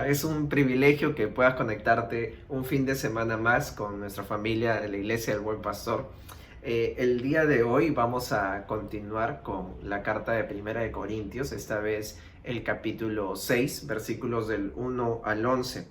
Es un privilegio que puedas conectarte un fin de semana más con nuestra familia de la Iglesia del Buen Pastor. El día de hoy vamos a continuar con la carta de Primera de Corintios, esta vez el capítulo 6, versículos del 1 al 11.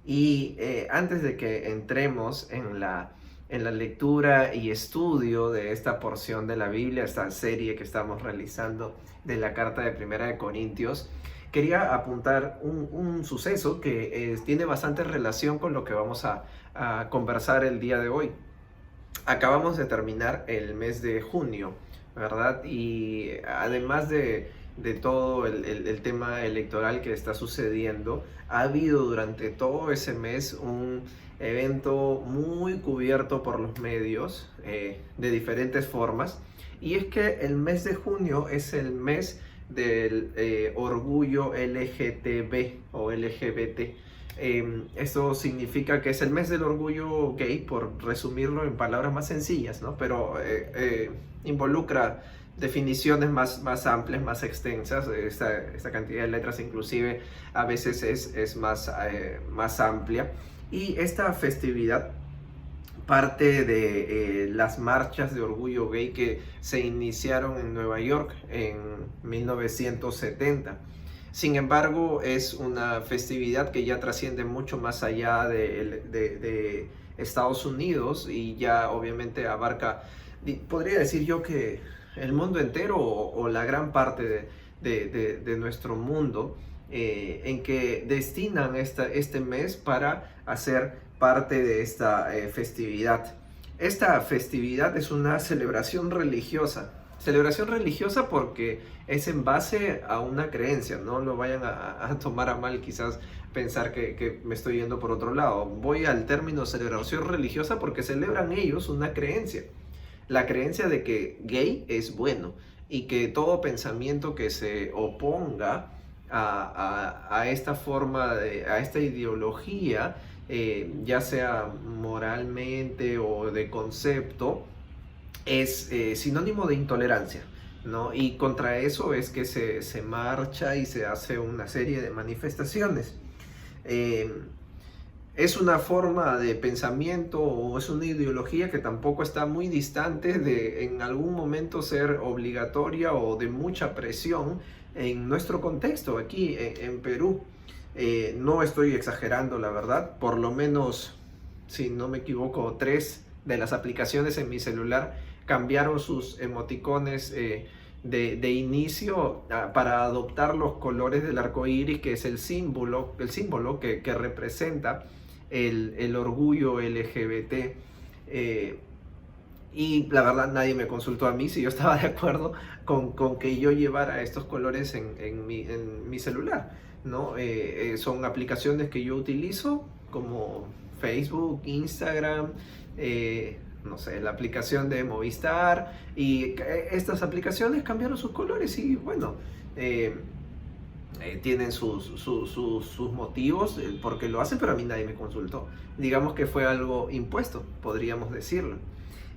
Y antes de que entremos en la lectura y estudio de esta porción de la Biblia, esta serie que estamos realizando de la carta de Primera de Corintios, quería apuntar un suceso que tiene bastante relación con lo que vamos a conversar el día de hoy. Acabamos de terminar el mes de junio, ¿verdad? Y además de todo el tema electoral que está sucediendo, ha habido durante todo ese mes un evento muy cubierto por los medios de diferentes formas. Y es que el mes de junio es el mes del orgullo LGTB o LGBT. Esto significa que es el mes del orgullo gay, por resumirlo en palabras más sencillas, ¿no? Pero involucra definiciones más amplias, más extensas. Esta cantidad de letras inclusive a veces es más amplia. Y esta festividad parte de las marchas de orgullo gay que se iniciaron en Nueva York en 1970. Sin embargo, es una festividad que ya trasciende mucho más allá de Estados Unidos y ya obviamente abarca, podría decir yo, que el mundo entero o la gran parte de nuestro mundo, en que destinan este mes para hacer parte de esta festividad. Esta festividad es una celebración religiosa. Celebración religiosa porque es en base a una creencia. No lo vayan a tomar a mal, quizás pensar que me estoy yendo por otro lado. Voy al término celebración religiosa porque celebran ellos una creencia. La creencia de que gay es bueno y que todo pensamiento que se oponga a esta forma, a esta ideología, ya sea moralmente o de concepto, es sinónimo de intolerancia, ¿no? Y contra eso es que se marcha y se hace una serie de manifestaciones. Es una forma de pensamiento o es una ideología que tampoco está muy distante de en algún momento ser obligatoria o de mucha presión en nuestro contexto aquí en Perú. No estoy exagerando, la verdad. Por lo menos, si no me equivoco, 3 de las aplicaciones en mi celular cambiaron sus emoticones de inicio para adoptar los colores del arco iris, que es el símbolo que representa el orgullo LGBT. Y la verdad, nadie me consultó a mí si yo estaba de acuerdo con que yo llevara estos colores en mi celular, ¿no? Son aplicaciones que yo utilizo como Facebook, Instagram, no sé, la aplicación de Movistar, y estas aplicaciones cambiaron sus colores y bueno, tienen sus motivos por qué lo hacen, pero a mí nadie me consultó. Digamos que fue algo impuesto, podríamos decirlo.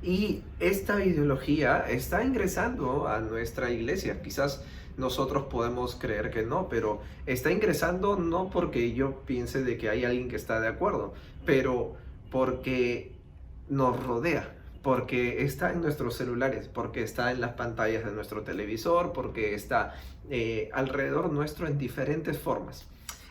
Y esta ideología está ingresando a nuestra iglesia. Quizás nosotros podemos creer que no, pero está ingresando no porque yo piense de que hay alguien que está de acuerdo, pero porque nos rodea, porque está en nuestros celulares, porque está en las pantallas de nuestro televisor, porque está alrededor nuestro en diferentes formas.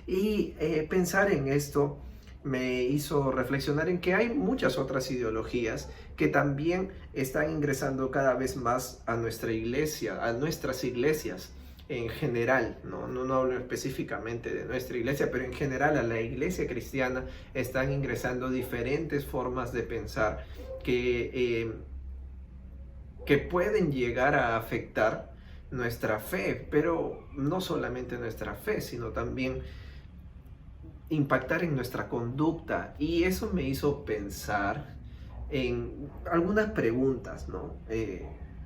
Y pensar en esto me hizo reflexionar en que hay muchas otras ideologías que también están ingresando cada vez más a nuestra iglesia, a nuestras iglesias en general. No hablo específicamente de nuestra iglesia, pero en general a la iglesia cristiana están ingresando diferentes formas de pensar que pueden llegar a afectar nuestra fe, pero no solamente nuestra fe, sino también impactar en nuestra conducta. Y eso me hizo pensar en algunas preguntas, ¿no?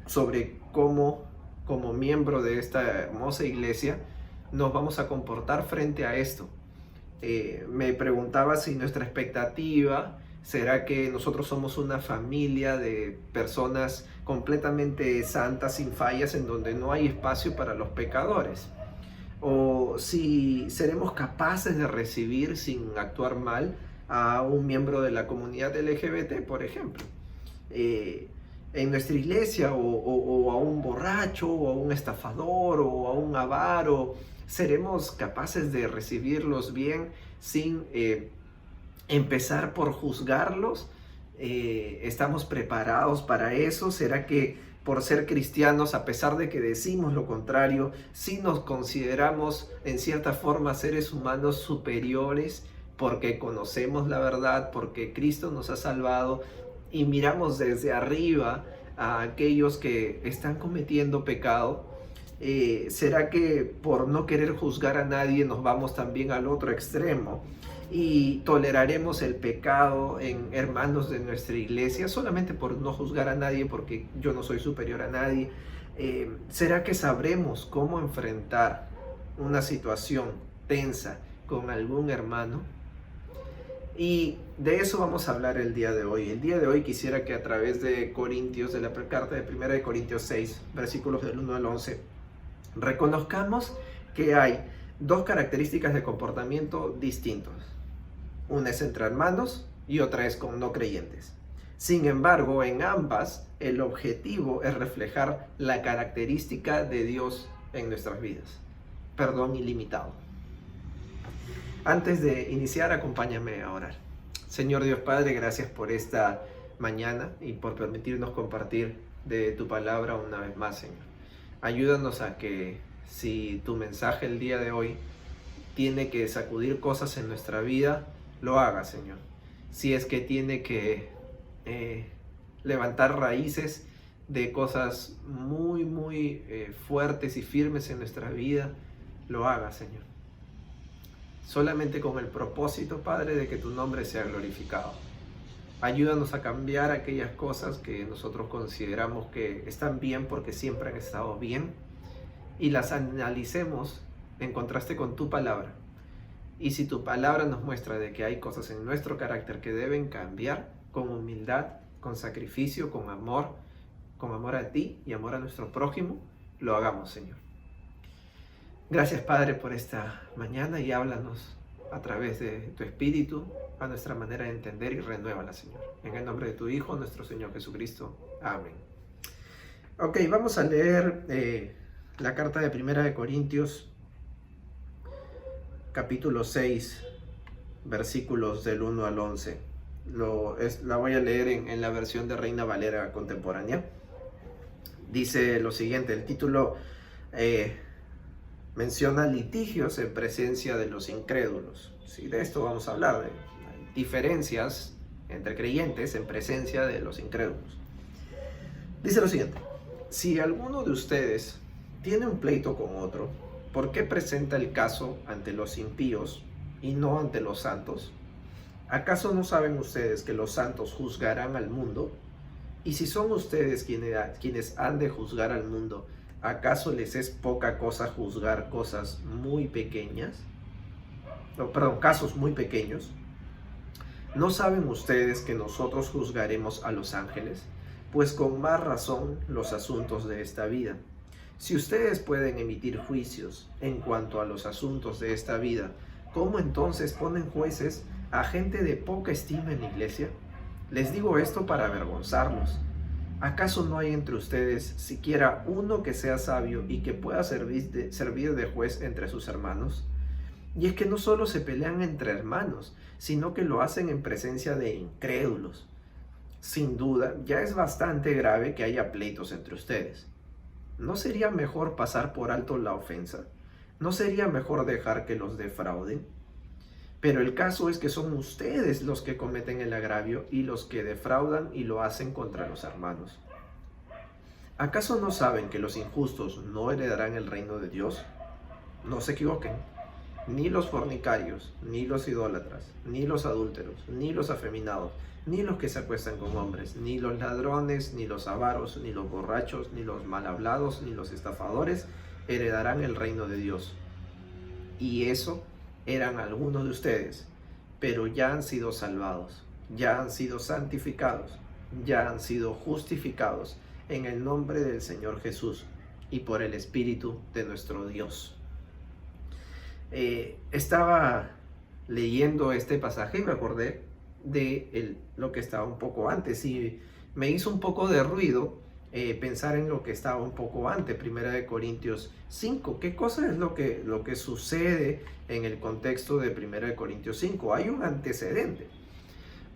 Sobre cómo, como miembro de esta hermosa iglesia, nos vamos a comportar frente a esto. Me preguntaba si nuestra expectativa será que nosotros somos una familia de personas completamente santas, sin fallas, en donde no hay espacio para los pecadores. o si seremos capaces de recibir sin actuar mal a un miembro de la comunidad LGBT, por ejemplo, en nuestra iglesia, o a un borracho, o a un estafador, o a un avaro. ¿Seremos capaces de recibirlos bien sin empezar por juzgarlos? ¿Estamos preparados para eso? ¿Será que por ser cristianos, a pesar de que decimos lo contrario, sí nos consideramos en cierta forma seres humanos superiores porque conocemos la verdad, porque Cristo nos ha salvado y miramos desde arriba a aquellos que están cometiendo pecado? ¿Será que por no querer juzgar a nadie nos vamos también al otro extremo y toleraremos el pecado en hermanos de nuestra iglesia solamente por no juzgar a nadie, porque yo no soy superior a nadie? ¿Será que sabremos cómo enfrentar una situación tensa con algún hermano? Y de eso vamos a hablar el día de hoy. El día de hoy quisiera que a través de Corintios, de la carta de 1 de Corintios 6, versículos del 1 al 11, reconozcamos que hay dos características de comportamiento distintos. Una es entre hermanos y otra es con no creyentes. Sin embargo, en ambas, el objetivo es reflejar la característica de Dios en nuestras vidas. Perdón ilimitado. Antes de iniciar, acompáñame a orar. Señor Dios Padre, gracias por esta mañana y por permitirnos compartir de tu palabra una vez más, Señor. Ayúdanos a que si tu mensaje el día de hoy tiene que sacudir cosas en nuestra vida, lo haga, Señor. Si es que tiene que levantar raíces de cosas muy fuertes y firmes en nuestra vida, lo haga, Señor. Solamente con el propósito, Padre, de que tu nombre sea glorificado. Ayúdanos a cambiar aquellas cosas que nosotros consideramos que están bien porque siempre han estado bien, y las analicemos en contraste con tu palabra. Y si tu palabra nos muestra de que hay cosas en nuestro carácter que deben cambiar, con humildad, con sacrificio, con amor a ti y amor a nuestro prójimo, lo hagamos, Señor. Gracias, Padre, por esta mañana, y háblanos a través de tu Espíritu a nuestra manera de entender, y renuévala, Señor. En el nombre de tu Hijo, nuestro Señor Jesucristo. Amén. Ok, vamos a leer la carta de 1 de Corintios, capítulo 6, versículos del 1 al 11. La voy a leer en la versión de Reina Valera contemporánea. Dice lo siguiente, el título menciona litigios en presencia de los incrédulos. Sí, de esto vamos a hablar, de diferencias entre creyentes en presencia de los incrédulos. Dice lo siguiente: si alguno de ustedes tiene un pleito con otro, ¿por qué presenta el caso ante los impíos y no ante los santos? ¿Acaso no saben ustedes que los santos juzgarán al mundo? Y si son ustedes quienes han de juzgar al mundo, ¿acaso les es poca cosa juzgar cosas muy pequeñas? Casos muy pequeños. ¿No saben ustedes que nosotros juzgaremos a los ángeles? Pues con más razón los asuntos de esta vida. Si ustedes pueden emitir juicios en cuanto a los asuntos de esta vida, ¿cómo entonces ponen jueces a gente de poca estima en la iglesia? Les digo esto para avergonzarlos. ¿Acaso no hay entre ustedes siquiera uno que sea sabio y que pueda servir de juez entre sus hermanos? Y es que no solo se pelean entre hermanos, sino que lo hacen en presencia de incrédulos. Sin duda, ya es bastante grave que haya pleitos entre ustedes. ¿No sería mejor pasar por alto la ofensa? ¿No sería mejor dejar que los defrauden? Pero el caso es que son ustedes los que cometen el agravio y los que defraudan y lo hacen contra los hermanos. ¿Acaso no saben que los injustos no heredarán el reino de Dios? No se equivoquen. Ni los fornicarios, ni los idólatras, ni los adúlteros, ni los afeminados, ni los que se acuestan con hombres, ni los ladrones, ni los avaros, ni los borrachos, ni los mal hablados, ni los estafadores heredarán el reino de Dios. Y eso eran algunos de ustedes, pero ya han sido salvados, ya han sido santificados, ya han sido justificados en el nombre del Señor Jesús y por el Espíritu de nuestro Dios. Estaba leyendo este pasaje y me acordé de lo que estaba un poco antes y me hizo un poco de ruido pensar en lo que estaba un poco antes, Primera de Corintios 5. ¿Qué cosa es lo que sucede en el contexto de Primera de Corintios 5? Hay un antecedente.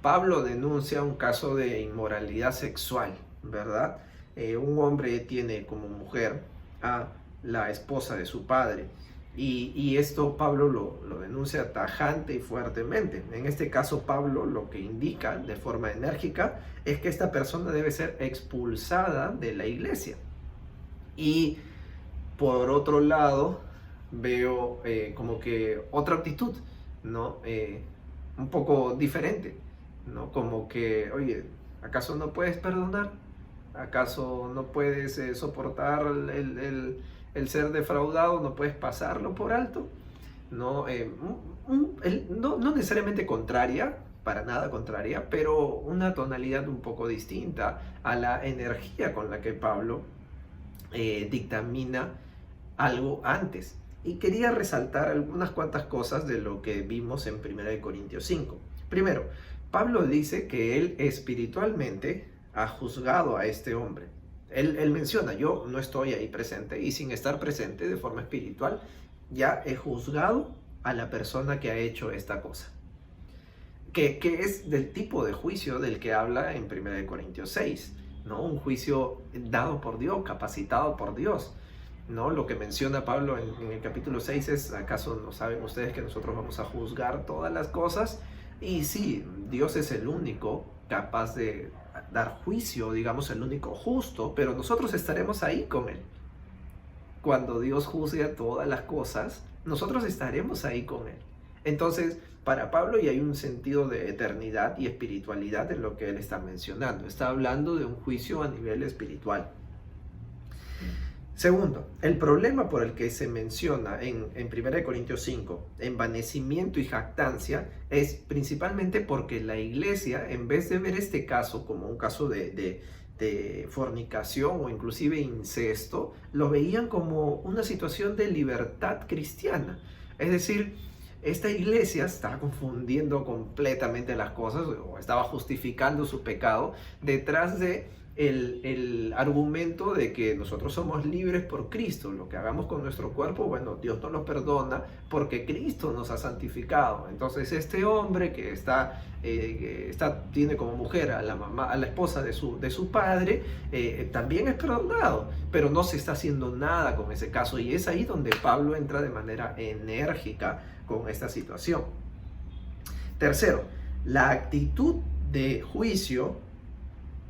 Pablo denuncia un caso de inmoralidad sexual, ¿verdad? Un hombre tiene como mujer a la esposa de su padre. Y esto Pablo lo denuncia tajante y fuertemente. En este caso Pablo lo que indica de forma enérgica es que esta persona debe ser expulsada de la iglesia. Y por otro lado veo como que otra actitud, ¿no? Un poco diferente, ¿no? Como que, oye, ¿acaso no puedes perdonar? ¿Acaso no puedes soportar el ser defraudado? ¿No puedes pasarlo por alto? No, no necesariamente contraria, para nada contraria, pero una tonalidad un poco distinta a la energía con la que Pablo dictamina algo antes. Y quería resaltar algunas cuantas cosas de lo que vimos en 1 Corintios 5. Primero, Pablo dice que él espiritualmente ha juzgado a este hombre. Él menciona, yo no estoy ahí presente y sin estar presente de forma espiritual, ya he juzgado a la persona que ha hecho esta cosa. Que es del tipo de juicio del que habla en 1 Corintios 6, ¿no? Un juicio dado por Dios, capacitado por Dios, ¿no? Lo que menciona Pablo en el capítulo 6 es, ¿acaso no saben ustedes que nosotros vamos a juzgar todas las cosas? Y sí, Dios es el único capaz de dar juicio, digamos, el único justo, pero nosotros estaremos ahí con Él. Cuando Dios juzgue a todas las cosas, nosotros estaremos ahí con Él. Entonces, para Pablo ya hay un sentido de eternidad y espiritualidad en lo que él está mencionando. Está hablando de un juicio a nivel espiritual. Segundo, el problema por el que se menciona en 1 Corintios 5, envanecimiento y jactancia, es principalmente porque la iglesia, en vez de ver este caso como un caso de fornicación o inclusive incesto, lo veían como una situación de libertad cristiana. Es decir, esta iglesia estaba confundiendo completamente las cosas o estaba justificando su pecado detrás de el argumento de que nosotros somos libres por Cristo. Lo que hagamos con nuestro cuerpo, bueno, Dios nos lo perdona porque Cristo nos ha santificado. Entonces este hombre que tiene como mujer a la mamá, a la esposa de su padre, también es perdonado, pero no se está haciendo nada con ese caso, y es ahí donde Pablo entra de manera enérgica con esta situación. Tercero, la actitud de juicio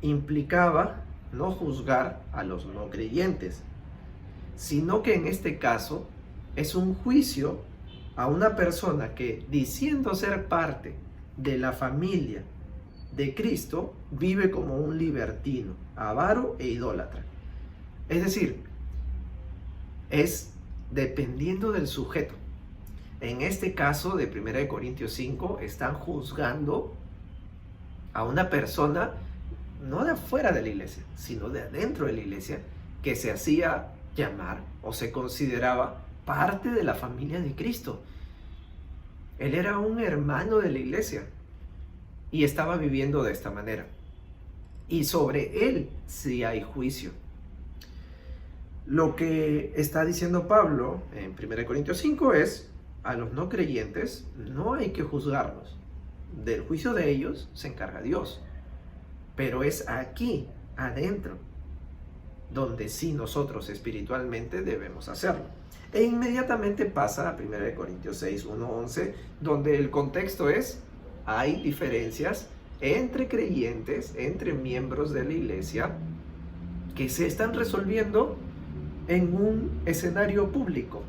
implicaba no juzgar a los no creyentes, sino que en este caso es un juicio a una persona que, diciendo ser parte de la familia de Cristo, vive como un libertino, avaro e idólatra. Es decir, es dependiendo del sujeto. En este caso de 1 Corintios 5, están juzgando a una persona no de afuera de la iglesia, sino de adentro de la iglesia, que se hacía llamar o se consideraba parte de la familia de Cristo. Él era un hermano de la iglesia y estaba viviendo de esta manera. Y sobre él sí hay juicio. Lo que está diciendo Pablo en 1 Corintios 5 es: a los no creyentes no hay que juzgarlos. Del juicio de ellos se encarga Dios. Pero es aquí, adentro, donde sí nosotros espiritualmente debemos hacerlo. E inmediatamente pasa a 1 Corintios 6, 1, 11, donde el contexto es: hay diferencias entre creyentes, entre miembros de la iglesia, que se están resolviendo en un escenario público,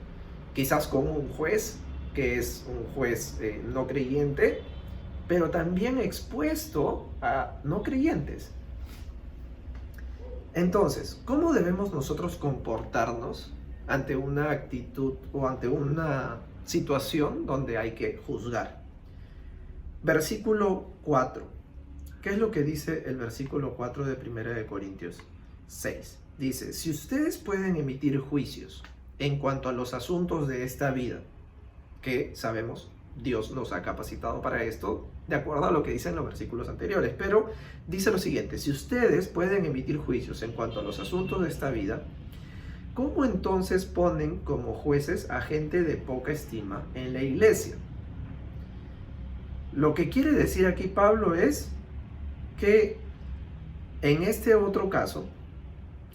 quizás con un juez, que es un juez no creyente, pero también expuesto a no creyentes. Entonces, ¿cómo debemos nosotros comportarnos ante una actitud o ante una situación donde hay que juzgar? Versículo 4. ¿Qué es lo que dice el versículo 4 de 1 Corintios 6? Dice: si ustedes pueden emitir juicios en cuanto a los asuntos de esta vida, que sabemos Dios nos ha capacitado para esto, de acuerdo a lo que dicen los versículos anteriores. Pero dice lo siguiente: si ustedes pueden emitir juicios en cuanto a los asuntos de esta vida, ¿cómo entonces ponen como jueces a gente de poca estima en la iglesia? Lo que quiere decir aquí Pablo es que en este otro caso,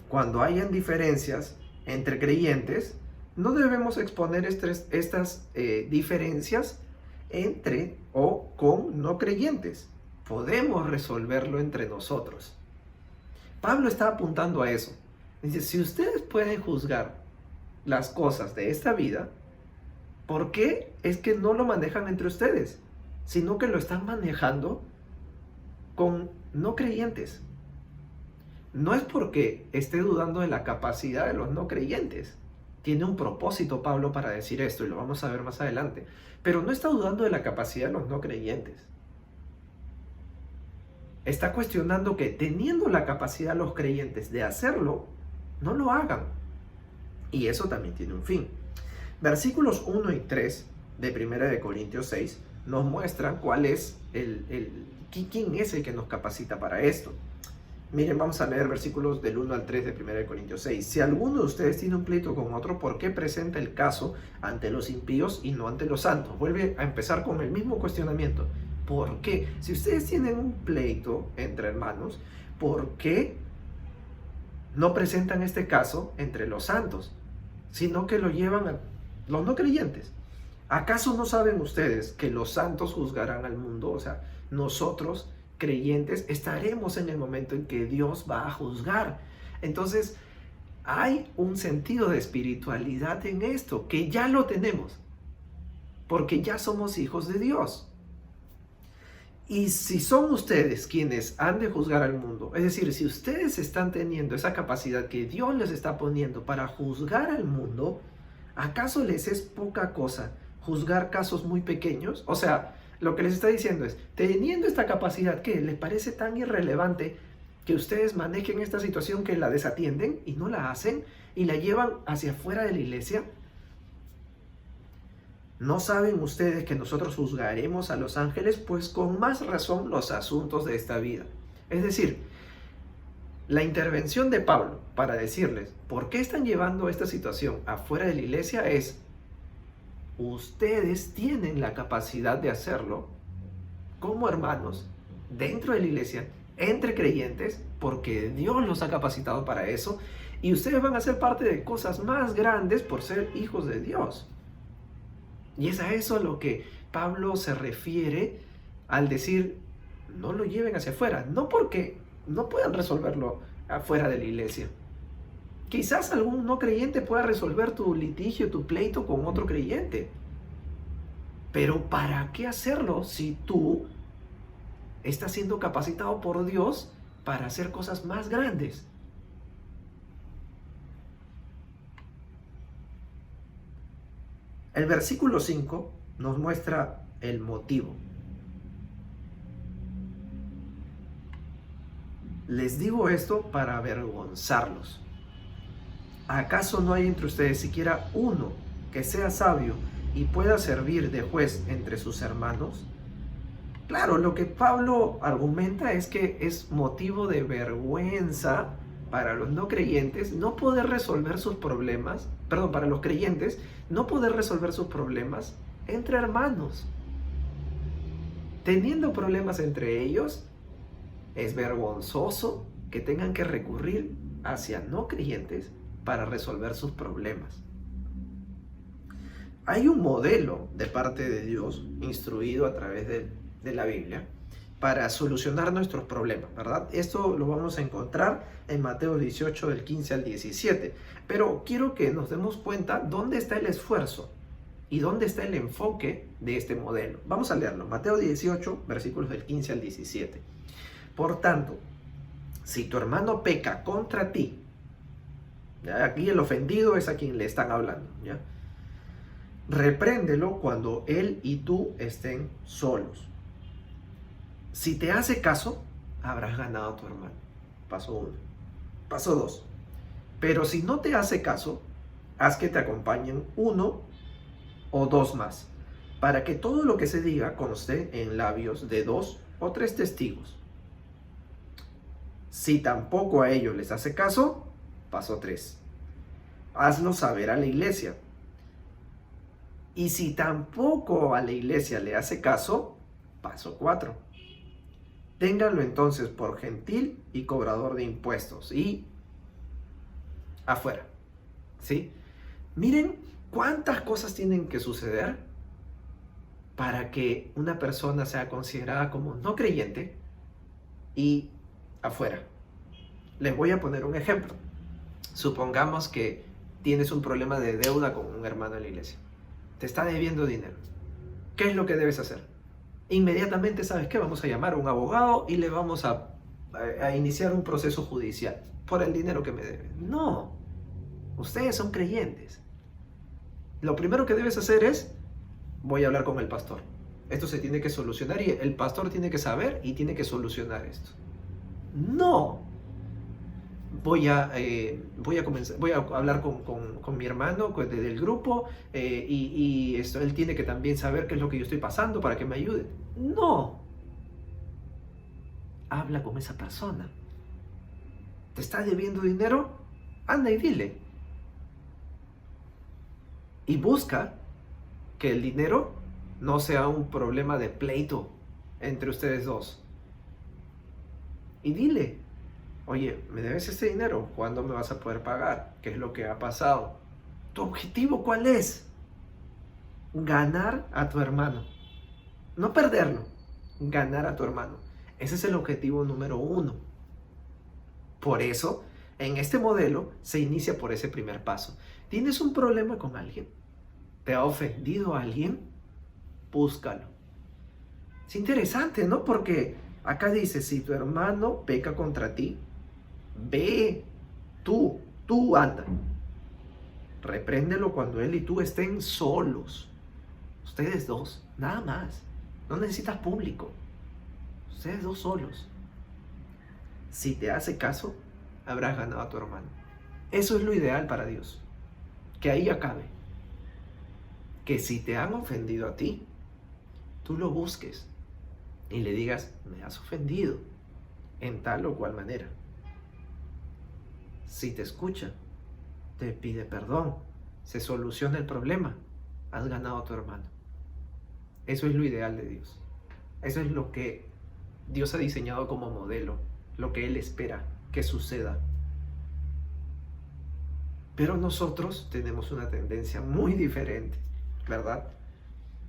cuando hayan diferencias entre creyentes, no debemos exponer estas diferencias entre o con no creyentes. Podemos resolverlo entre nosotros. Pablo está apuntando a eso. Dice, si ustedes pueden juzgar las cosas de esta vida, ¿por qué es que no lo manejan entre ustedes? Sino que lo están manejando con no creyentes. No es porque esté dudando de la capacidad de los no creyentes. Tiene un propósito Pablo para decir esto y lo vamos a ver más adelante. Pero no está dudando de la capacidad de los no creyentes. Está cuestionando que teniendo la capacidad los creyentes de hacerlo, no lo hagan. Y eso también tiene un fin. Versículos 1 y 3 de 1 de Corintios 6 nos muestran cuál es quién es el que nos capacita para esto. Miren, vamos a leer versículos del 1 al 3 de 1 de Corintios 6. Si alguno de ustedes tiene un pleito con otro, ¿por qué presenta el caso ante los impíos y no ante los santos? Vuelve a empezar con el mismo cuestionamiento. ¿Por qué? Si ustedes tienen un pleito entre hermanos, ¿por qué no presentan este caso entre los santos, sino que lo llevan a los no creyentes? ¿Acaso no saben ustedes que los santos juzgarán al mundo? O sea, nosotros creyentes estaremos en el momento en que Dios va a juzgar. Entonces, hay un sentido de espiritualidad en esto, que ya lo tenemos, porque ya somos hijos de Dios. Y si son ustedes quienes han de juzgar al mundo, es decir, si ustedes están teniendo esa capacidad que Dios les está poniendo para juzgar al mundo, ¿acaso les es poca cosa juzgar casos muy pequeños? O sea, lo que les está diciendo es, teniendo esta capacidad, ¿qué les parece tan irrelevante que ustedes manejen esta situación que la desatienden y no la hacen y la llevan hacia afuera de la iglesia? ¿No saben ustedes que nosotros juzgaremos a los ángeles? Pues con más razón los asuntos de esta vida. Es decir, la intervención de Pablo para decirles por qué están llevando esta situación afuera de la iglesia es: ustedes tienen la capacidad de hacerlo como hermanos, dentro de la iglesia, entre creyentes, porque Dios los ha capacitado para eso, y ustedes van a ser parte de cosas más grandes por ser hijos de Dios. Y es a eso a lo que Pablo se refiere al decir, no lo lleven hacia afuera, no porque no puedan resolverlo afuera de la iglesia. Quizás algún no creyente pueda resolver tu litigio, tu pleito con otro creyente. Pero ¿para qué hacerlo si tú estás siendo capacitado por Dios para hacer cosas más grandes? El versículo 5 nos muestra el motivo. Les digo esto para avergonzarlos. ¿Acaso no hay entre ustedes siquiera uno que sea sabio y pueda servir de juez entre sus hermanos? Claro, lo que Pablo argumenta es que es motivo de vergüenza para los no creyentes no poder resolver sus problemas, para los creyentes no poder resolver sus problemas entre hermanos. Teniendo problemas entre ellos, es vergonzoso que tengan que recurrir hacia no creyentes para resolver sus problemas. Hay un modelo de parte de Dios, instruido a través de la Biblia, para solucionar nuestros problemas, ¿verdad? Esto lo vamos a encontrar en Mateo 18, del 15 al 17. Pero quiero que nos demos cuenta dónde está el esfuerzo y dónde está el enfoque de este modelo. Vamos a leerlo. Mateo 18, versículos del 15 al 17. Por tanto, si tu hermano peca contra ti, ¿ya? Aquí el ofendido es a quien le están hablando, ¿ya? Repréndelo cuando él y tú estén solos. Si te hace caso, habrás ganado a tu hermano. Paso 1. Paso 2. Pero si no te hace caso, haz que te acompañen 1 o 2 más, para que todo lo que se diga conste en labios de 2 o 3 testigos. Si tampoco a ellos les hace caso, paso 3. Hazlo saber a la iglesia. Y si tampoco a la iglesia le hace caso, paso 4. Ténganlo entonces por gentil y cobrador de impuestos y afuera. ¿Sí? Miren cuántas cosas tienen que suceder para que una persona sea considerada como no creyente y afuera. Les voy a poner un ejemplo. Supongamos que tienes un problema de deuda con un hermano en la iglesia. Te está debiendo dinero. ¿Qué es lo que debes hacer? Inmediatamente, ¿sabes qué? Vamos a llamar a un abogado y le vamos a iniciar un proceso judicial por el dinero que me debe. No, ustedes son creyentes. Lo primero que debes hacer es, voy a hablar con el pastor. Esto se tiene que solucionar y el pastor tiene que saber y tiene que solucionar esto. No. Voy a hablar con mi hermano del grupo y él tiene que también saber qué es lo que yo estoy pasando para que me ayude. No. Habla con esa persona. ¿Te está debiendo dinero? Anda y dile. Y busca que el dinero no sea un problema de pleito entre ustedes dos. Y dile, oye, ¿me debes este dinero? ¿Cuándo me vas a poder pagar? ¿Qué es lo que ha pasado? ¿Tu objetivo cuál es? Ganar a tu hermano. No perderlo, ganar a tu hermano. Ese es el objetivo número 1. Por eso, en este modelo se inicia por ese primer paso. ¿Tienes un problema con alguien? ¿Te ha ofendido a alguien? Búscalo. Es interesante, ¿no? Porque acá dice, si tu hermano peca contra ti, ve, tú anda. Repréndelo cuando él y tú estén solos. Ustedes dos, nada más. No necesitas público. Ustedes dos solos. Si te hace caso, habrás ganado a tu hermano. Eso es lo ideal para Dios. Que ahí acabe. Que si te han ofendido a ti, tú lo busques y le digas, me has ofendido en tal o cual manera. Si te escucha, te pide perdón, se soluciona el problema, has ganado a tu hermano. Eso es lo ideal de Dios. Eso es lo que Dios ha diseñado como modelo, lo que Él espera que suceda. Pero nosotros tenemos una tendencia muy diferente, ¿verdad?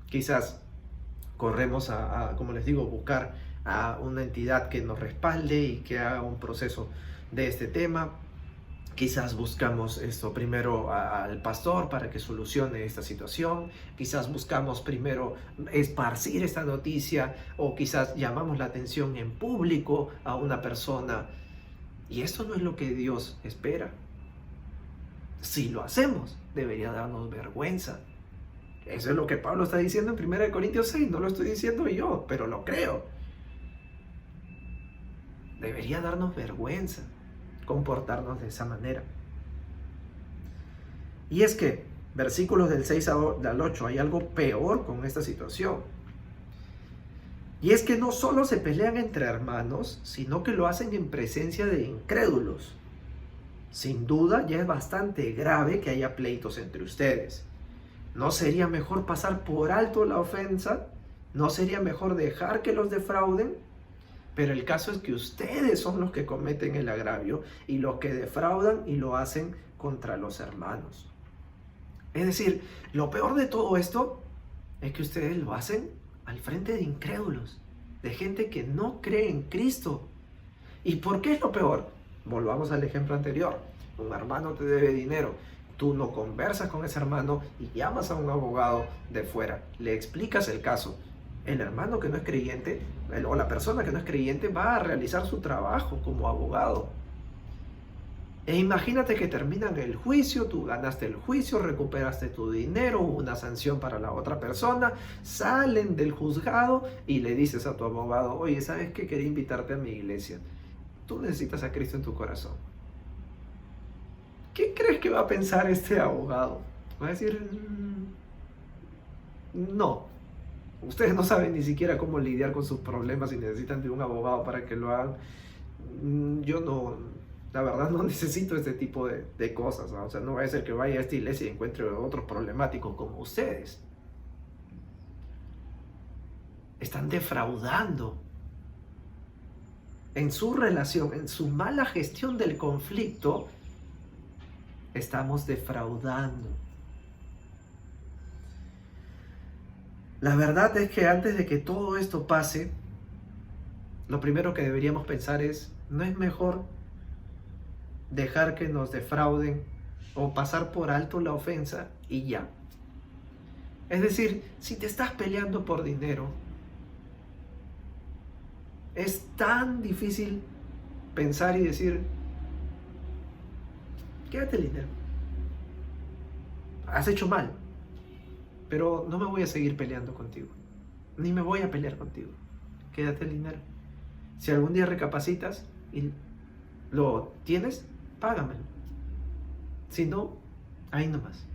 Quizás corremos como les digo, buscar a una entidad que nos respalde y que haga un proceso de este tema. Quizás buscamos esto primero al pastor para que solucione esta situación. Quizás buscamos primero esparcir esta noticia o quizás llamamos la atención en público a una persona. Y esto no es lo que Dios espera. Si lo hacemos, debería darnos vergüenza. Eso es lo que Pablo está diciendo en 1 Corintios 6. No lo estoy diciendo yo, pero lo creo. Debería darnos vergüenza comportarnos de esa manera. Y es que, versículos del 6 al 8, hay algo peor con esta situación. Y es que no solo se pelean entre hermanos, sino que lo hacen en presencia de incrédulos. Sin duda, ya es bastante grave que haya pleitos entre ustedes. ¿No sería mejor pasar por alto la ofensa? ¿No sería mejor dejar que los defrauden? Pero el caso es que ustedes son los que cometen el agravio y los que defraudan y lo hacen contra los hermanos. Es decir, lo peor de todo esto es que ustedes lo hacen al frente de incrédulos, de gente que no cree en Cristo. ¿Y por qué es lo peor? Volvamos al ejemplo anterior. Un hermano te debe dinero. Tú no conversas con ese hermano y llamas a un abogado de fuera. Le explicas el caso. El hermano que no es creyente o la persona que no es creyente va a realizar su trabajo como abogado. E imagínate que terminan el juicio, tú ganaste el juicio, recuperaste tu dinero, una sanción para la otra persona, salen del juzgado y le dices a tu abogado, oye, ¿sabes qué? Quería invitarte a mi iglesia. Tú necesitas a Cristo en tu corazón. ¿Qué crees que va a pensar este abogado? Va a decir, no, Ustedes no saben ni siquiera cómo lidiar con sus problemas y necesitan de un abogado para que lo hagan. Yo no, la verdad no necesito este tipo de cosas, ¿no? O sea, no va a ser que vaya a esta iglesia y encuentre otros problemáticos como ustedes. Están defraudando en su relación, en su mala gestión del conflicto. Estamos defraudando. La verdad es que antes de que todo esto pase, lo primero que deberíamos pensar es, ¿no es mejor dejar que nos defrauden o pasar por alto la ofensa y ya? Es decir, si te estás peleando por dinero, es tan difícil pensar y decir, quédate el dinero. Has hecho mal, pero no me voy a seguir peleando contigo. Ni me voy a pelear contigo. Quédate el dinero. Si algún día recapacitas y lo tienes, págamelo. Si no, ahí nomás.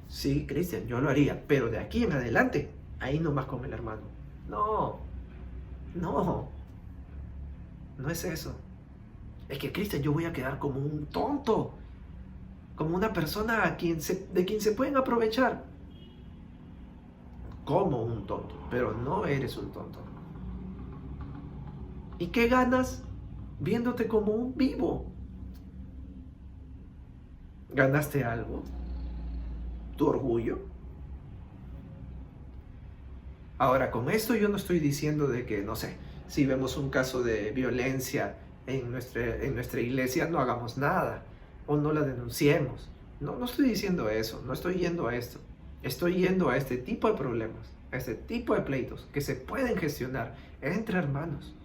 Sí, Cristian, yo lo haría, pero de aquí en adelante, ahí nomás con el hermano. No es eso. Es que, Cristian, yo voy a quedar como un tonto, como una persona de quien se pueden aprovechar. Como un tonto, pero no eres un tonto. ¿Y qué ganas viéndote como un vivo? ¿Ganaste algo? ¿Tu orgullo? Ahora, con esto yo no estoy diciendo de que, no sé, si vemos un caso de violencia en nuestra iglesia, no hagamos nada o no la denunciemos. No estoy diciendo eso, no estoy yendo a esto. Estoy yendo a este tipo de problemas, a este tipo de pleitos que se pueden gestionar entre hermanos.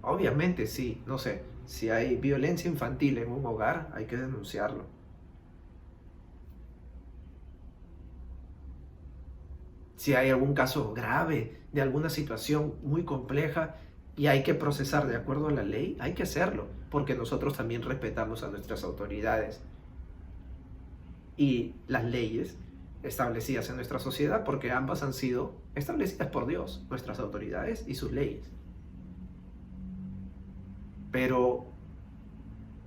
Obviamente, sí, no sé, si hay violencia infantil en un hogar, hay que denunciarlo. Si hay algún caso grave, de alguna situación muy compleja y hay que procesar de acuerdo a la ley, hay que hacerlo, porque nosotros también respetamos a nuestras autoridades y las leyes establecidas en nuestra sociedad, porque ambas han sido establecidas por Dios, nuestras autoridades y sus leyes. Pero,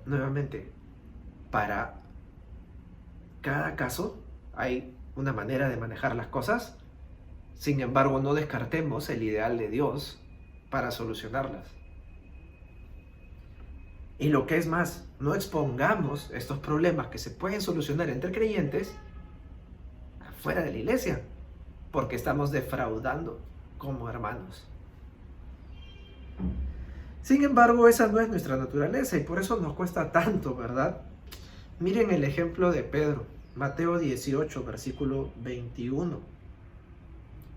nuevamente, para cada caso hay una manera de manejar las cosas. Sin embargo, no descartemos el ideal de Dios para solucionarlas. Y lo que es más, no expongamos estos problemas que se pueden solucionar entre creyentes fuera de la iglesia, porque estamos defraudando como hermanos. Sin embargo, esa no es nuestra naturaleza y por eso nos cuesta tanto, ¿verdad? Miren el ejemplo de Pedro, Mateo 18, versículo 21.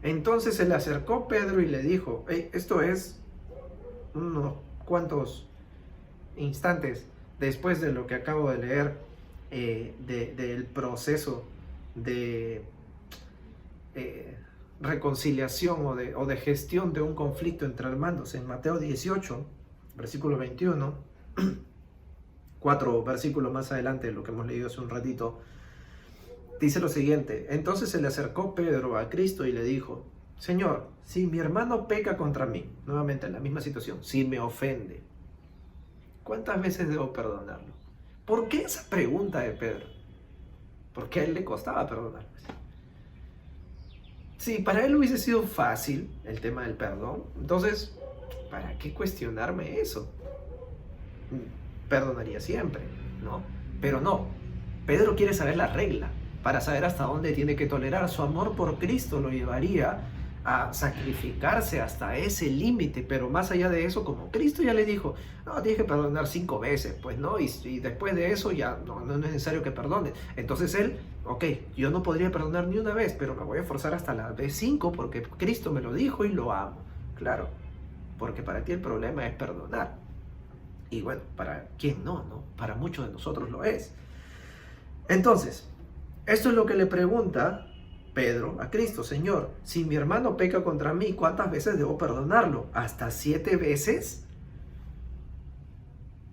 Entonces se le acercó Pedro y le dijo, esto es unos cuantos instantes después de lo que acabo de leer, del proceso de reconciliación o de gestión de un conflicto entre hermanos. En Mateo 18, versículo 21, 4 versículos más adelante de lo que hemos leído hace un ratito, dice lo siguiente: entonces se le acercó Pedro a Cristo y le dijo, Señor, si mi hermano peca contra mí, nuevamente en la misma situación, si me ofende, ¿cuántas veces debo perdonarlo? ¿Por qué esa pregunta de Pedro? Porque a él le costaba perdonar. Si para él hubiese sido fácil el tema del perdón, entonces, ¿para qué cuestionarme eso? Perdonaría siempre, ¿no? Pero no, Pedro quiere saber la regla, para saber hasta dónde tiene que tolerar. Su amor por Cristo lo llevaría a sacrificarse hasta ese límite, pero más allá de eso, como Cristo ya le dijo, no, tienes que perdonar 5 veces, pues no, y después de eso ya no es necesario que perdones. Entonces él, ok, yo no podría perdonar ni una vez, pero me voy a esforzar hasta la vez 5 porque Cristo me lo dijo y lo amo. Claro, porque para ti el problema es perdonar. Y bueno, para quién no, ¿no? Para muchos de nosotros lo es. Entonces, esto es lo que le pregunta Pedro a Cristo: Señor, si mi hermano peca contra mí, ¿cuántas veces debo perdonarlo? ¿Hasta 7 veces?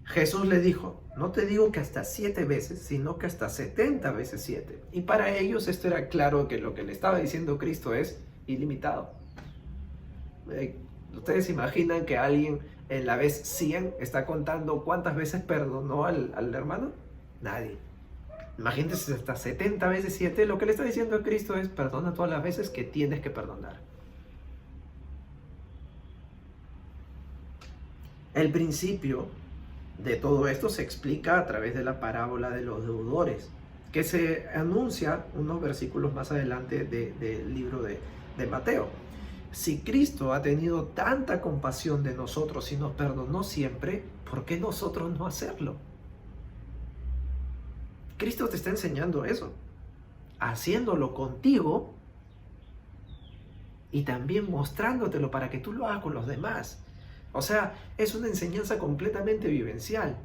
Jesús le dijo, no te digo que hasta 7 veces, sino que hasta 70 veces 7. Y para ellos esto era claro, que lo que le estaba diciendo Cristo es, ilimitado. ¿Ustedes se imaginan que alguien en la vez 100 está contando cuántas veces perdonó al hermano? Nadie. Imagínense hasta 70 veces 7. Lo que le está diciendo a Cristo es: perdona todas las veces que tienes que perdonar. El principio de todo esto se explica a través de la parábola de los deudores, que se anuncia unos versículos más adelante del libro de Mateo. Si Cristo ha tenido tanta compasión de nosotros y nos perdonó siempre, ¿por qué nosotros no hacerlo? Cristo te está enseñando eso, haciéndolo contigo y también mostrándotelo para que tú lo hagas con los demás. O sea, es una enseñanza completamente vivencial.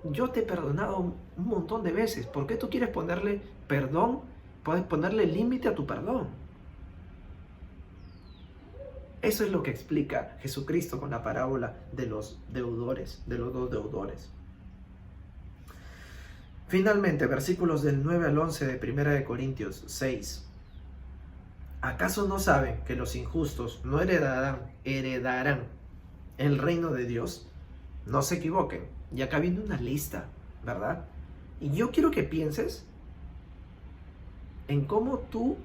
Yo te he perdonado un montón de veces. ¿Por qué tú quieres ponerle perdón? Puedes ponerle límite a tu perdón. Eso es lo que explica Jesucristo con la parábola de los deudores, de los dos deudores. Finalmente, versículos del 9 al 11 de 1 Corintios 6. ¿Acaso no saben que los injustos no heredarán el reino de Dios? No se equivoquen. Y acá viene una lista, ¿verdad? Y yo quiero que pienses en cómo tú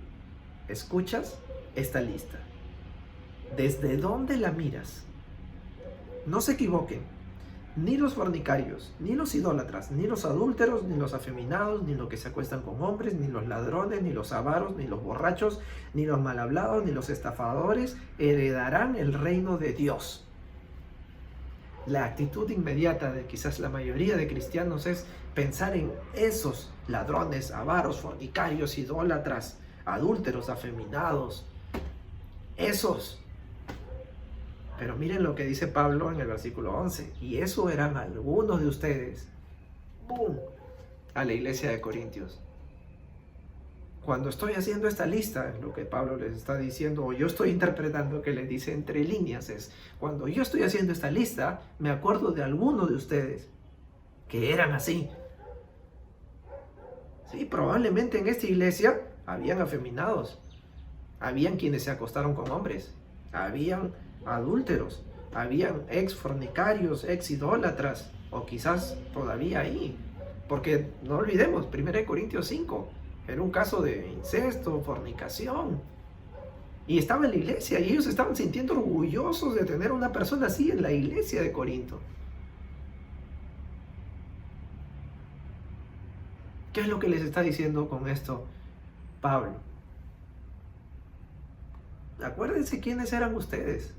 escuchas esta lista. ¿Desde dónde la miras? No se equivoquen. Ni los fornicarios, ni los idólatras, ni los adúlteros, ni los afeminados, ni los que se acuestan con hombres, ni los ladrones, ni los avaros, ni los borrachos, ni los mal hablados, ni los estafadores heredarán el reino de Dios. La actitud inmediata de quizás la mayoría de cristianos es pensar en esos ladrones, avaros, fornicarios, idólatras, adúlteros, afeminados. Esos. Pero miren lo que dice Pablo en el versículo 11. Y eso eran algunos de ustedes. ¡Bum! A la iglesia de Corintios. Cuando estoy haciendo esta lista, lo que Pablo les está diciendo, o yo estoy interpretando que les dice entre líneas, es: cuando yo estoy haciendo esta lista, me acuerdo de algunos de ustedes que eran así. Sí, probablemente en esta iglesia habían afeminados, habían quienes se acostaron con hombres, habían adúlteros, habían ex fornicarios, ex idólatras, o quizás todavía ahí, porque no olvidemos, 1 Corintios 5 era un caso de incesto, fornicación, y estaba en la iglesia y ellos estaban sintiendo orgullosos de tener una persona así en la iglesia de Corinto. ¿Qué es lo que les está diciendo con esto Pablo? Acuérdense quiénes eran ustedes.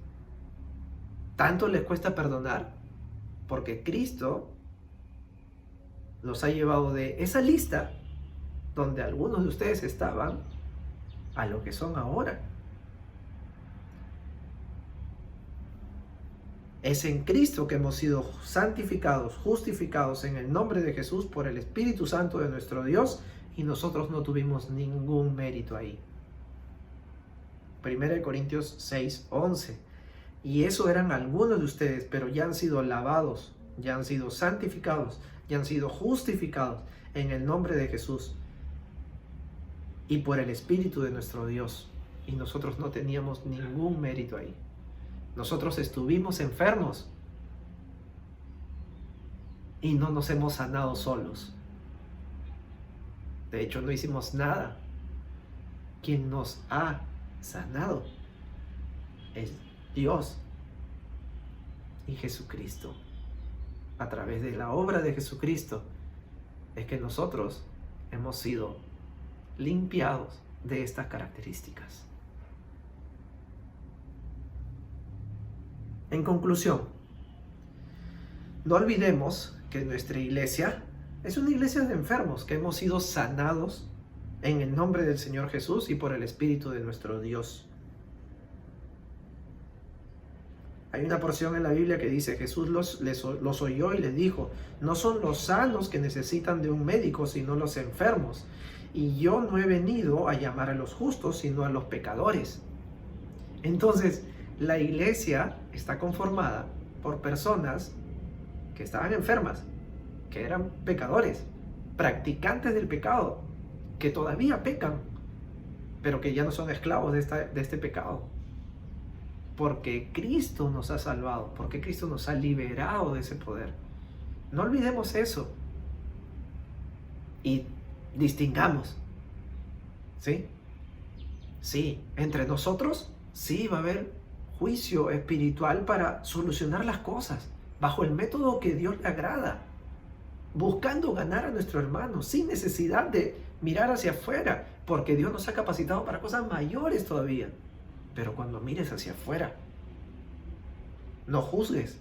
¿Tanto les cuesta perdonar? Porque Cristo los ha llevado de esa lista donde algunos de ustedes estaban a lo que son ahora. Es en Cristo que hemos sido santificados, justificados en el nombre de Jesús por el Espíritu Santo de nuestro Dios, y nosotros no tuvimos ningún mérito ahí. 1 Corintios 6, 11. Y eso eran algunos de ustedes, pero ya han sido lavados, ya han sido santificados, ya han sido justificados en el nombre de Jesús y por el Espíritu de nuestro Dios. Y nosotros no teníamos ningún mérito ahí. Nosotros estuvimos enfermos y no nos hemos sanado solos. De hecho, no hicimos nada. Quien nos ha sanado es Dios y Jesucristo. A través de la obra de Jesucristo es que nosotros hemos sido limpiados de estas características. En conclusión, no olvidemos que nuestra iglesia es una iglesia de enfermos, que hemos sido sanados en el nombre del Señor Jesús y por el Espíritu de nuestro Dios. Hay una porción en la Biblia que dice: Jesús los oyó y les dijo: no son los sanos que necesitan de un médico, sino los enfermos. Y yo no he venido a llamar a los justos, sino a los pecadores. Entonces, la iglesia está conformada por personas que estaban enfermas, que eran pecadores, practicantes del pecado, que todavía pecan. pero que ya no son esclavos de este pecado. Porque Cristo nos ha salvado, porque Cristo nos ha liberado de ese poder. No olvidemos eso. Y distingamos. ¿Sí? Sí, entre nosotros sí va a haber juicio espiritual para solucionar las cosas, bajo el método que Dios le agrada, buscando ganar a nuestro hermano, sin necesidad de mirar hacia afuera, porque Dios nos ha capacitado para cosas mayores todavía. Pero cuando mires hacia afuera, no juzgues.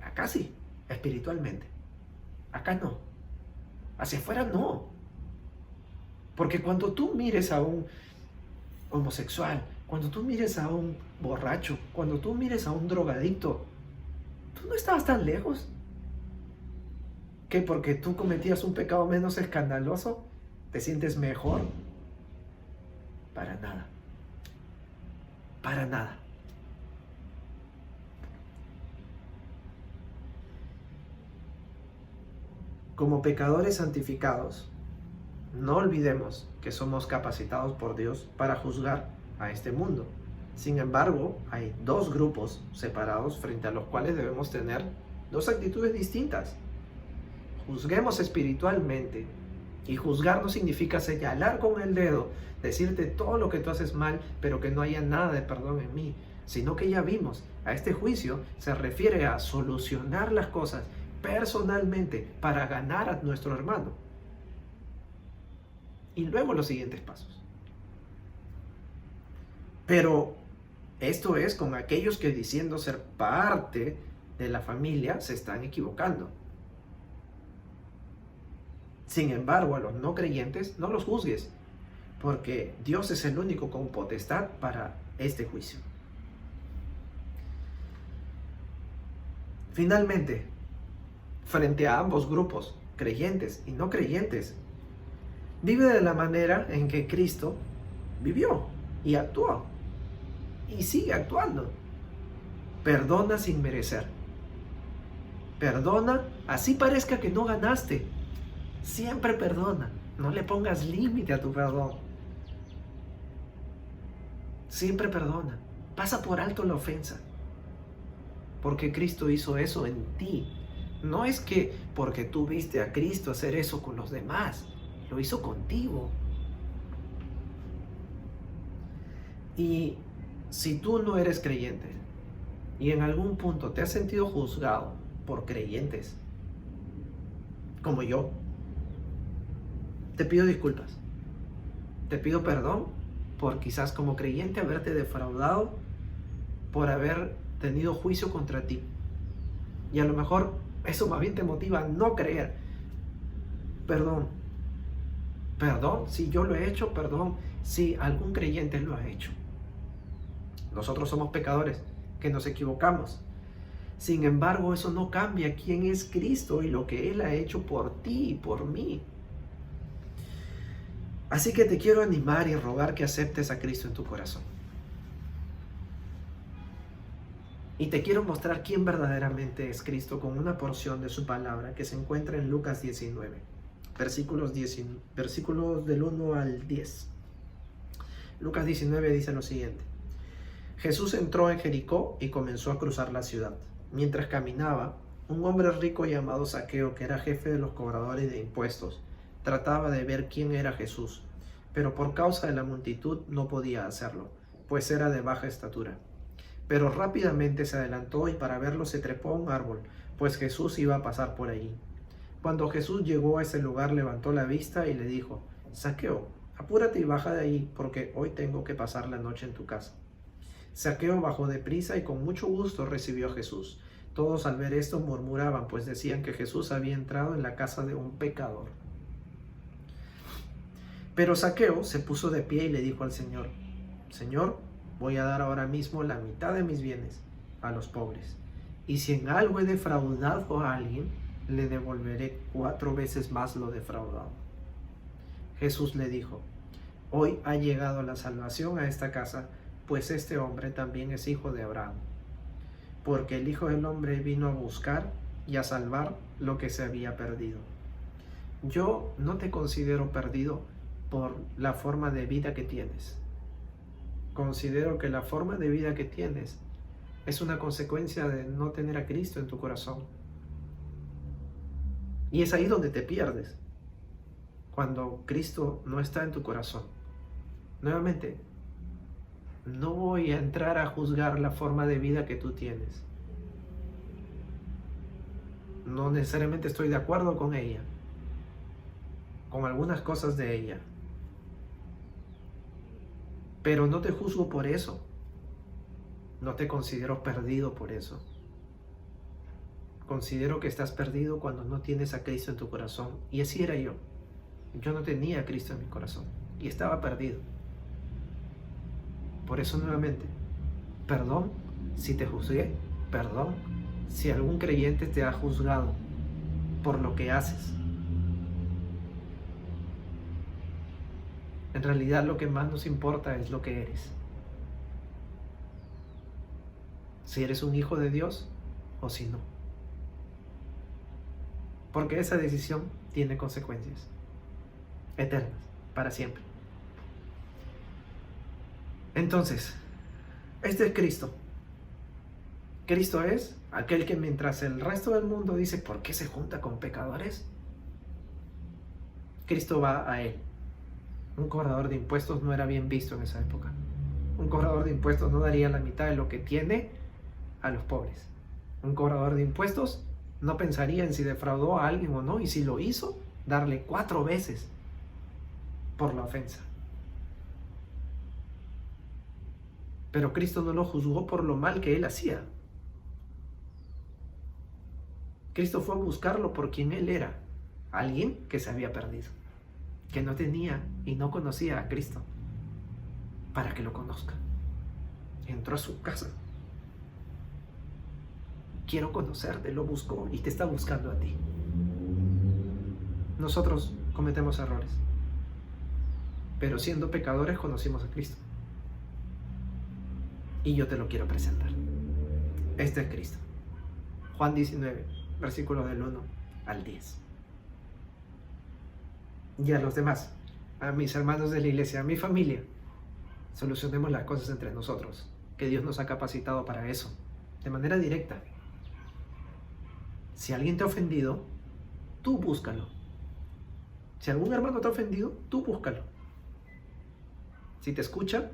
Acá sí, espiritualmente. Acá no. Hacia afuera no. Porque cuando tú mires a un homosexual, cuando tú mires a un borracho, cuando tú mires a un drogadicto, tú no estabas tan lejos. ¿Qué? Porque tú cometías un pecado menos escandaloso, ¿te sientes mejor? Para nada. Para nada. Como pecadores santificados, no olvidemos que somos capacitados por Dios para juzgar a este mundo. Sin embargo, hay dos grupos separados frente a los cuales debemos tener dos actitudes distintas. Juzguemos espiritualmente. Y juzgar no significa señalar con el dedo, decirte todo lo que tú haces mal, pero que no haya nada de perdón en mí, sino que ya vimos, a este juicio se refiere a solucionar las cosas personalmente para ganar a nuestro hermano. Y luego los siguientes pasos. Pero esto es con aquellos que diciendo ser parte de la familia se están equivocando. Sin embargo, a los no creyentes no los juzgues, porque Dios es el único con potestad para este juicio. Finalmente, frente a ambos grupos, creyentes y no creyentes, vive de la manera en que Cristo vivió y actuó y sigue actuando. Perdona sin merecer. Perdona así parezca que no ganaste. Siempre perdona. No le pongas límite a tu perdón. Siempre perdona. Pasa por alto la ofensa. Porque Cristo hizo eso en ti. No es que porque tú viste a Cristo hacer eso con los demás. Lo hizo contigo. Y si tú no eres creyente y en algún punto te has sentido juzgado por creyentes, como yo, te pido disculpas. Te pido perdón por quizás como creyente haberte defraudado, por haber tenido juicio contra ti. Y a lo mejor eso más bien te motiva a no creer. Perdón. Perdón si yo lo he hecho, perdón si algún creyente lo ha hecho. Nosotros somos pecadores, que nos equivocamos. Sin embargo, eso no cambia quién es Cristo y lo que Él ha hecho por ti y por mí. Así que te quiero animar y rogar que aceptes a Cristo en tu corazón. Y te quiero mostrar quién verdaderamente es Cristo con una porción de su palabra que se encuentra en Lucas 19, versículos del 1 al 10. Lucas 19 dice lo siguiente. Jesús entró en Jericó y comenzó a cruzar la ciudad. Mientras caminaba, un hombre rico llamado Zaqueo, que era jefe de los cobradores de impuestos, trataba de ver quién era Jesús, pero por causa de la multitud no podía hacerlo, pues era de baja estatura. Pero rápidamente se adelantó y para verlo se trepó a un árbol, pues Jesús iba a pasar por allí. Cuando Jesús llegó a ese lugar, levantó la vista y le dijo: Zaqueo, apúrate y baja de ahí, porque hoy tengo que pasar la noche en tu casa. Zaqueo bajó deprisa y con mucho gusto recibió a Jesús. Todos al ver esto murmuraban, pues decían que Jesús había entrado en la casa de un pecador. Pero Zaqueo se puso de pie y le dijo al Señor: Señor, voy a dar ahora mismo la mitad de mis bienes a los pobres. Y si en algo he defraudado a alguien, le devolveré 4 veces más lo defraudado. Jesús le dijo: Hoy ha llegado la salvación a esta casa, pues este hombre también es hijo de Abraham. Porque el Hijo del Hombre vino a buscar y a salvar lo que se había perdido. Yo no te considero perdido, por la forma de vida que tienes. Considero que la forma de vida que tienes es una consecuencia de no tener a Cristo en tu corazón. Y es ahí donde te pierdes, cuando Cristo no está en tu corazón. Nuevamente, no voy a entrar a juzgar la forma de vida que tú tienes. No necesariamente estoy de acuerdo con ella, con algunas cosas de ella. Pero no te juzgo por eso. No te considero perdido por eso. Considero que estás perdido cuando no tienes a Cristo en tu corazón. Y así era yo. Yo no tenía a Cristo en mi corazón y estaba perdido. Por eso nuevamente, perdón si te juzgué, perdón si algún creyente te ha juzgado por lo que haces. En realidad lo que más nos importa es lo que eres. Si eres un hijo de Dios o si no. Porque esa decisión tiene consecuencias eternas, para siempre. Entonces, este es Cristo. Cristo es aquel que mientras el resto del mundo dice, ¿por qué se junta con pecadores? Cristo va a él. Un cobrador de impuestos no era bien visto en esa época. Un cobrador de impuestos no daría la mitad de lo que tiene a los pobres. Un cobrador de impuestos no pensaría en si defraudó a alguien o no, y si lo hizo, darle 4 veces por la ofensa. Pero Cristo no lo juzgó por lo mal que él hacía. Cristo fue a buscarlo por quien él era, alguien que se había perdido, que no tenía y no conocía a Cristo, para que lo conozca. Entró a su casa. Quiero conocerte, lo buscó y te está buscando a ti. Nosotros cometemos errores, pero siendo pecadores conocimos a Cristo. Y yo te lo quiero presentar. Este es Cristo. Juan 19, versículos del 1 al 10. Y a los demás, a mis hermanos de la iglesia, a mi familia, solucionemos las cosas entre nosotros, que Dios nos ha capacitado para eso, de manera directa. Si alguien te ha ofendido, tú búscalo. Si algún hermano te ha ofendido, tú búscalo. Si te escucha,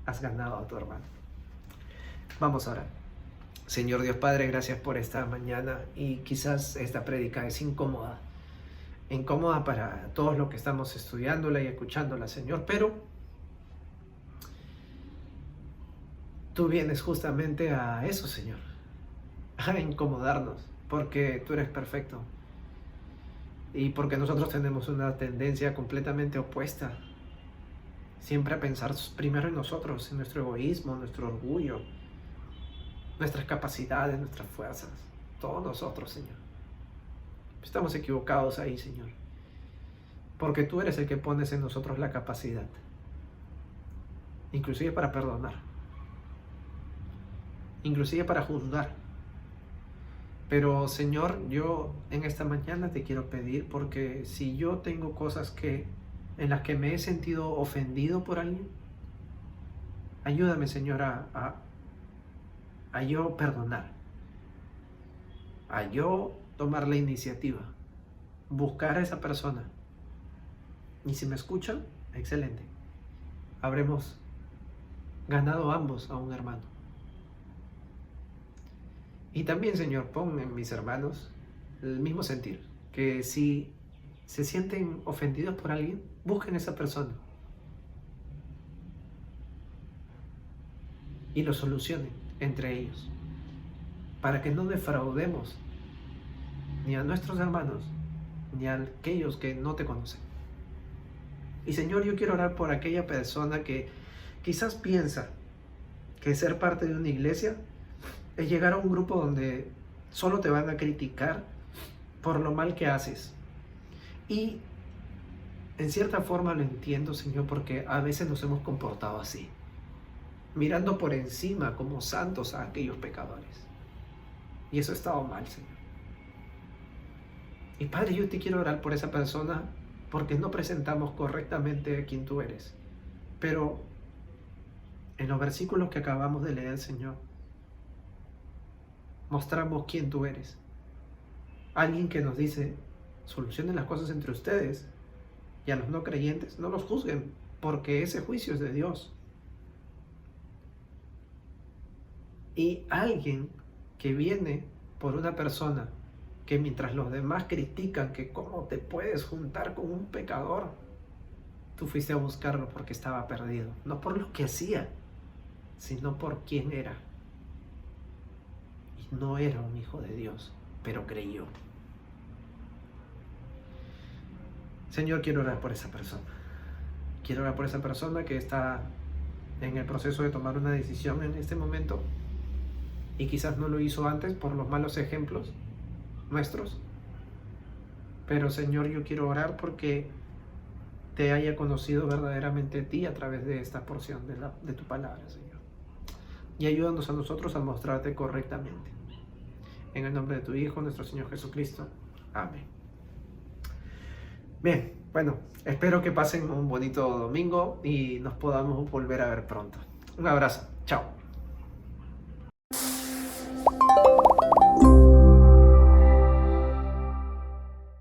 has ganado a tu hermano. Vamos ahora. Señor Dios Padre, gracias por esta mañana, y quizás esta prédica es incómoda para todos los que estamos estudiándola y escuchándola, Señor, pero tú vienes justamente a eso, Señor, a incomodarnos, porque tú eres perfecto y porque nosotros tenemos una tendencia completamente opuesta, siempre a pensar primero en nosotros, en nuestro egoísmo, nuestro orgullo, nuestras capacidades, nuestras fuerzas, todos nosotros, Señor. Estamos equivocados ahí, Señor, porque tú eres el que pones en nosotros la capacidad, inclusive para perdonar, inclusive para juzgar. Pero, Señor, yo en esta mañana te quiero pedir, porque si yo tengo cosas en las que me he sentido ofendido por alguien, ayúdame, Señor, a yo perdonar, a yo tomar la iniciativa, buscar a esa persona. Y si me escuchan, excelente. Habremos ganado ambos a un hermano. Y también, Señor, pon en mis hermanos el mismo sentir, que si se sienten ofendidos por alguien, busquen a esa persona y lo solucionen entre ellos, para que no defraudemos ni a nuestros hermanos, ni a aquellos que no te conocen. Y, Señor, yo quiero orar por aquella persona que quizás piensa que ser parte de una iglesia es llegar a un grupo donde solo te van a criticar por lo mal que haces. Y en cierta forma lo entiendo, Señor, porque a veces nos hemos comportado así, mirando por encima como santos a aquellos pecadores. Y eso ha estado mal, Señor. Y, Padre, yo te quiero orar por esa persona porque no presentamos correctamente quién tú eres. Pero en los versículos que acabamos de leer, Señor, mostramos quién tú eres. Alguien que nos dice, solucionen las cosas entre ustedes, y a los no creyentes no los juzguen, porque ese juicio es de Dios. Y alguien que viene por una persona que mientras los demás critican que cómo te puedes juntar con un pecador, tú fuiste a buscarlo porque estaba perdido, no por lo que hacía, sino por quién era. Y no era un hijo de Dios, pero creyó. Señor, quiero orar por esa persona. Quiero orar por esa persona que está en el proceso de tomar una decisión en este momento y quizás no lo hizo antes por los malos ejemplos nuestros. Pero Señor, yo quiero orar porque te haya conocido verdaderamente a ti a través de esta porción de tu palabra, Señor. Y ayúdanos a nosotros a mostrarte correctamente. En el nombre de tu Hijo, nuestro Señor Jesucristo. Amén. Bien, bueno, espero que pasen un bonito domingo y nos podamos volver a ver pronto. Un abrazo. Chao.